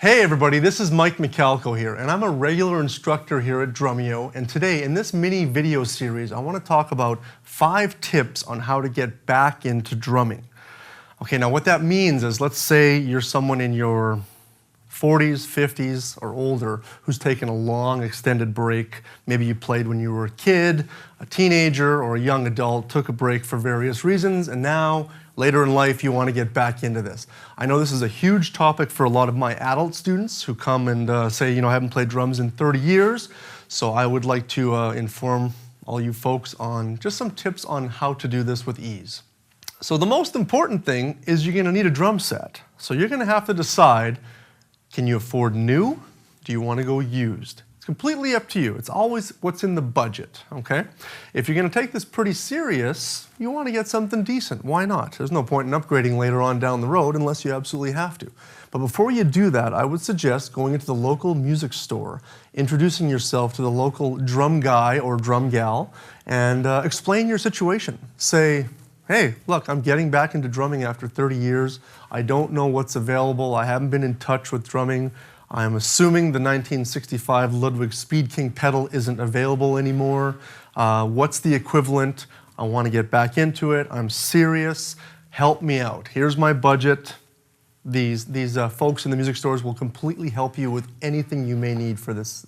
Hey everybody, this is Mike McCalco here, and I'm a regular instructor here at Drumeo, and today in this mini video series I want to talk about 5 tips on how to get back into drumming. Okay, now what that means is, let's say you're someone in your 40s, 50s, or older who's taken a long extended break. Maybe you played when you were a kid, a teenager, or a young adult, took a break for various reasons, and now later in life you want to get back into this. I know this is a huge topic for a lot of my adult students who come and say, I haven't played drums in 30 years, so I would like to inform all you folks on just some tips on how to do this with ease. So the most important thing is you're going to need a drum set. So you're going to have to decide, can you afford new? Do you want to go used? It's completely up to you. It's always what's in the budget, okay? If you're going to take this pretty serious, you want to get something decent. Why not? There's no point in upgrading later on down the road unless you absolutely have to. But before you do that, I would suggest going into the local music store, introducing yourself to the local drum guy or drum gal, and explain your situation. Say, hey, look, I'm getting back into drumming after 30 years. I don't know what's available. I haven't been in touch with drumming. I'm assuming the 1965 Ludwig Speed King pedal isn't available anymore. What's the equivalent? I want to get back into it. I'm serious. Help me out. Here's my budget. These folks in the music stores will completely help you with anything you may need for this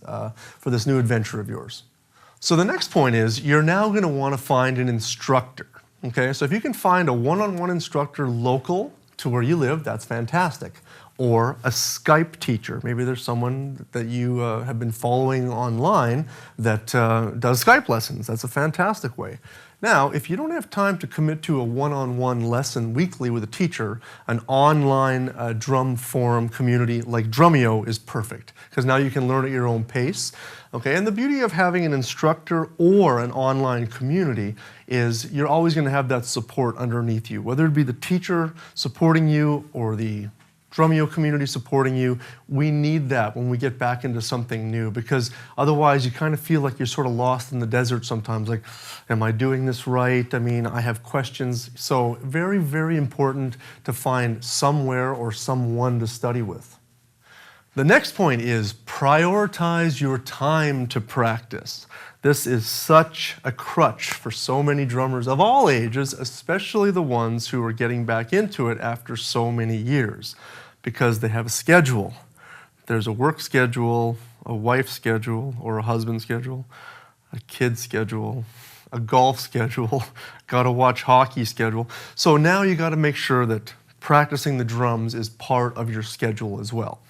new adventure of yours. So the next point is, you're now going to want to find an instructor. Okay, so if you can find a one-on-one instructor local to where you live, that's fantastic. Or a Skype teacher. Maybe there's someone that you have been following online that does Skype lessons. That's a fantastic way. Now, if you don't have time to commit to a one-on-one lesson weekly with a teacher, an online drum forum community like Drumeo is perfect, because now you can learn at your own pace. Okay, and the beauty of having an instructor or an online community is you're always going to have that support underneath you, whether it be the teacher supporting you or the Drumeo community supporting you. We need that when we get back into something new, because otherwise you kind of feel like you're sort of lost in the desert sometimes, like, am I doing this right? I mean, I have questions. So very, very important to find somewhere or someone to study with. The next point is prioritize your time to practice. This is such a crutch for so many drummers of all ages, especially the ones who are getting back into it after so many years, because they have a schedule. There's a work schedule, a wife schedule, or a husband schedule, a kid schedule, a golf schedule, gotta watch hockey schedule. So now you gotta make sure that practicing the drums is part of your schedule as well.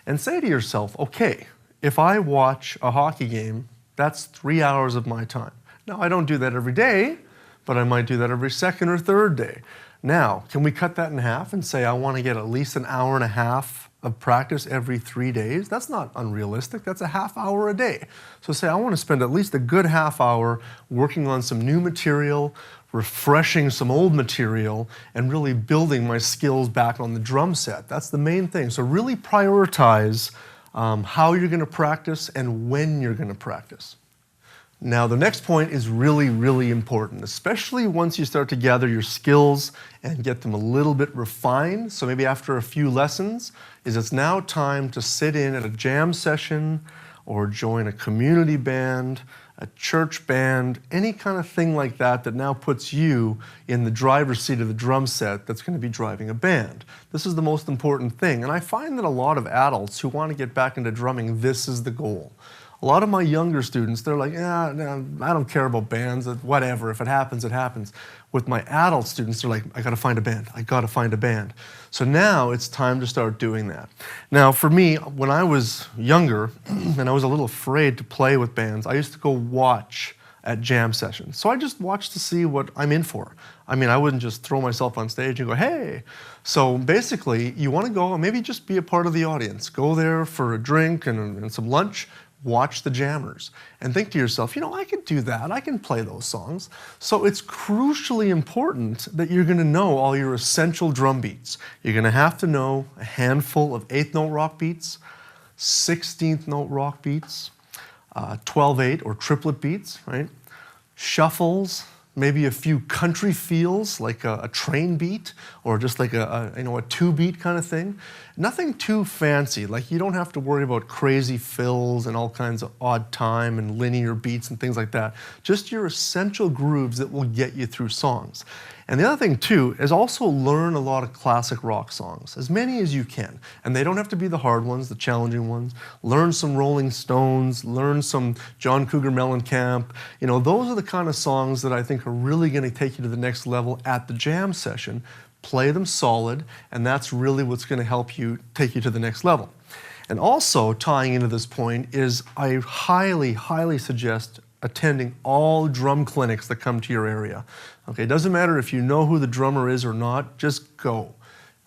And say to yourself, okay, if I watch a hockey game, that's 3 hours of my time. Now, I don't do that every day, but I might do that every second or third day. Now, can we cut that in half and say I want to get at least an hour and a half of practice every 3 days? That's not unrealistic. That's a half hour a day. So say I want to spend at least a good half hour working on some new material, refreshing some old material, and really building my skills back on the drum set. That's the main thing. So really prioritize how you're going to practice and when you're going to practice. Now, the next point is really, really important, especially once you start to gather your skills and get them a little bit refined. So maybe after a few lessons, it's now time to sit in at a jam session or join a community band, a church band, any kind of thing like that that now puts you in the driver's seat of the drum set that's going to be driving a band. This is the most important thing. And I find that a lot of adults who want to get back into drumming, this is the goal. A lot of my younger students, they're like, yeah, no, I don't care about bands, whatever, if it happens, it happens. With my adult students, they're like, I gotta find a band, I gotta find a band. So now it's time to start doing that. Now for me, when I was younger, and I was a little afraid to play with bands, I used to go watch at jam sessions. So I just watched to see what I'm in for. I mean, I wouldn't just throw myself on stage and go, hey. So basically, you wanna go and maybe just be a part of the audience. Go there for a drink and some lunch, watch the jammers, and think to yourself, I could do that, I can play those songs. So it's crucially important that you're gonna know all your essential drum beats. You're gonna have to know a handful of 8th note rock beats, 16th note rock beats, 12/8 or triplet beats, right? Shuffles, maybe a few country feels, like a train beat, or just like a two-beat kind of thing. Nothing too fancy. Like, you don't have to worry about crazy fills and all kinds of odd time and linear beats and things like that. Just your essential grooves that will get you through songs. And the other thing too is also learn a lot of classic rock songs, as many as you can. And they don't have to be the hard ones, the challenging ones. Learn some Rolling Stones, learn some John Cougar Mellencamp. You know, those are the kind of songs that I think are really going to take you to the next level at the jam session. Play them solid, and that's really what's going to help you take you to the next level. And also, tying into this point, is I highly, highly suggest attending all drum clinics that come to your area. Okay, it doesn't matter if you know who the drummer is or not, just go.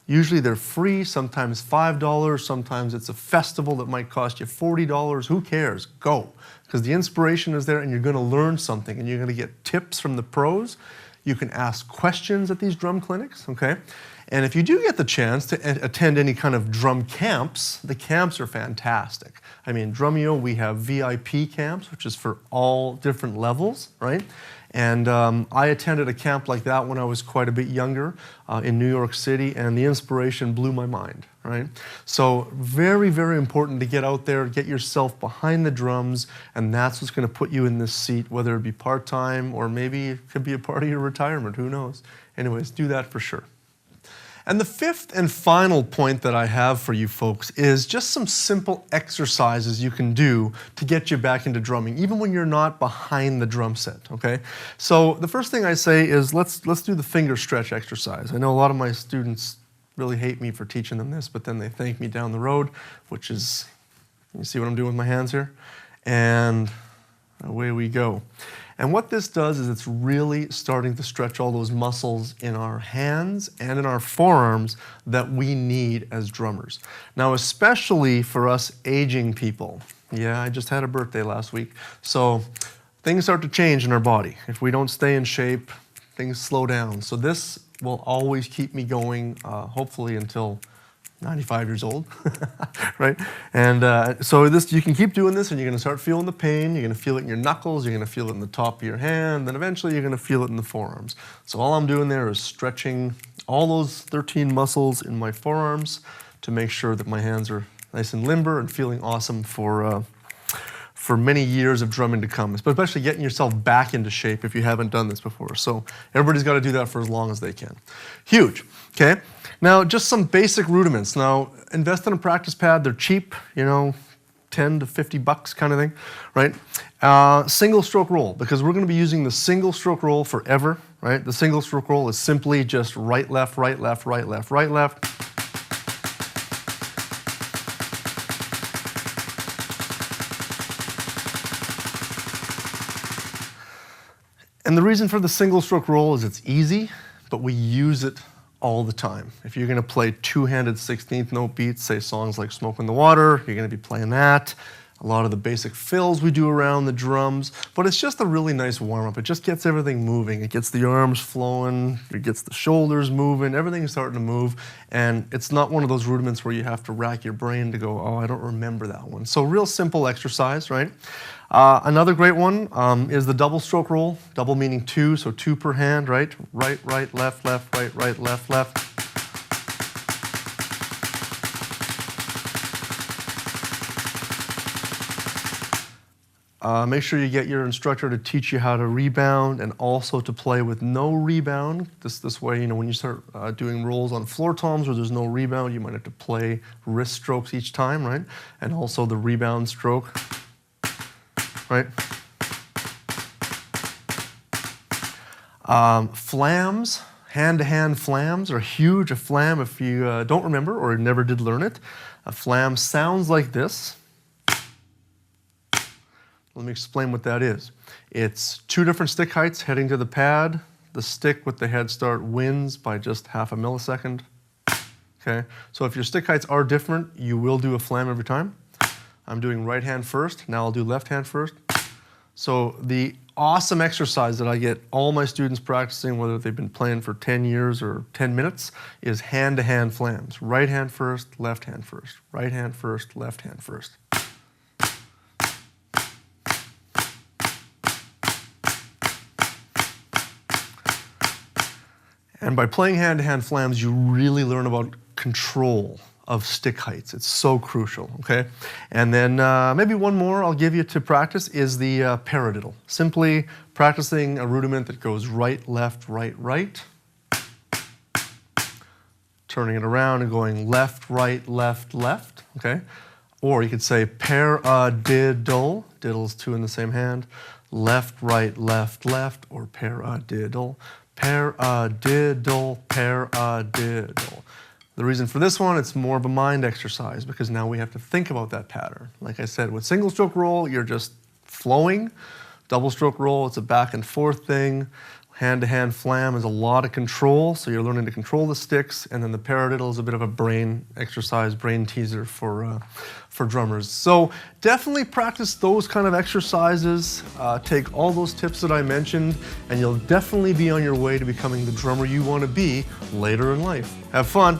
Usually they're free, sometimes $5, sometimes it's a festival that might cost you $40. Who cares? Go. Because the inspiration is there and you're going to learn something and you're going to get tips from the pros. You can ask questions at these drum clinics, okay? And if you do get the chance to attend any kind of drum camps, the camps are fantastic. I mean, Drumeo, we have VIP camps, which is for all different levels, right? And I attended a camp like that when I was quite a bit younger in New York City, and the inspiration blew my mind, right? So very, very important to get out there, get yourself behind the drums, and that's what's going to put you in this seat, whether it be part-time or maybe it could be a part of your retirement, who knows? Anyways, do that for sure. And the fifth and final point that I have for you folks is just some simple exercises you can do to get you back into drumming, even when you're not behind the drum set, okay? So the first thing I say is let's do the finger stretch exercise. I know a lot of my students really hate me for teaching them this, but then they thank me down the road, which is, you see what I'm doing with my hands here? And away we go. And what this does is it's really starting to stretch all those muscles in our hands and in our forearms that we need as drummers. Now, especially for us aging people. Yeah, I just had a birthday last week. So things start to change in our body. If we don't stay in shape, things slow down. So this will always keep me going, hopefully until 95 years old, right? And so this, you can keep doing this and you're gonna start feeling the pain, you're gonna feel it in your knuckles, you're gonna feel it in the top of your hand, then eventually you're gonna feel it in the forearms. So all I'm doing there is stretching all those 13 muscles in my forearms to make sure that my hands are nice and limber and feeling awesome for many years of drumming to come, but especially getting yourself back into shape if you haven't done this before. So everybody's got to do that for as long as they can. Huge, okay? Now, just some basic rudiments. Now, invest in a practice pad. They're cheap, you know, 10 to 50 bucks kind of thing, right? Single stroke roll, because we're going to be using the single stroke roll forever, right? The single stroke roll is simply just right, left, right, left, right, left, right, left. And the reason for the single stroke roll is it's easy, but we use it all the time. If you're gonna play two-handed 16th note beats, say songs like Smoke in the Water, you're gonna be playing that. A lot of the basic fills we do around the drums, but it's just a really nice warm-up. It just gets everything moving. It gets the arms flowing, it gets the shoulders moving, everything's starting to move, and it's not one of those rudiments where you have to rack your brain to go, oh, I don't remember that one. So real simple exercise, right? Another great one is the double stroke roll, double meaning two, so two per hand, right? Right, right, left, left, right, right, left, left. Make sure you get your instructor to teach you how to rebound and also to play with no rebound. This way, you know, when you start doing rolls on floor toms where there's no rebound, you might have to play wrist strokes each time, right? And also the rebound stroke, right? Flams, hand-to-hand flams are huge. A flam, if you don't remember or never did learn it, a flam sounds like this. Let me explain what that is. It's two different stick heights heading to the pad. The stick with the head start wins by just half a millisecond. Okay, so if your stick heights are different, you will do a flam every time. I'm doing right hand first, now I'll do left hand first. So the awesome exercise that I get all my students practicing, whether they've been playing for 10 years or 10 minutes, is hand-to-hand flams. Right hand first, left hand first. Right hand first, left hand first. And by playing hand-to-hand flams, you really learn about control of stick heights. It's so crucial, okay? And then maybe one more I'll give you to practice is the paradiddle. Simply practicing a rudiment that goes right, left, right, turning it around and going left, left, okay? Or you could say paradiddle, diddle's two in the same hand, left, left, or paradiddle, paradiddle, paradiddle. The reason for this one, it's more of a mind exercise because now we have to think about that pattern. Like I said, with single stroke roll, you're just flowing. Double stroke roll, it's a back and forth thing. Hand-to-hand flam is a lot of control, so you're learning to control the sticks, and then the paradiddle is a bit of a brain exercise, brain teaser for drummers. So definitely practice those kind of exercises. Take all those tips that I mentioned, and you'll definitely be on your way to becoming the drummer you want to be later in life. Have fun.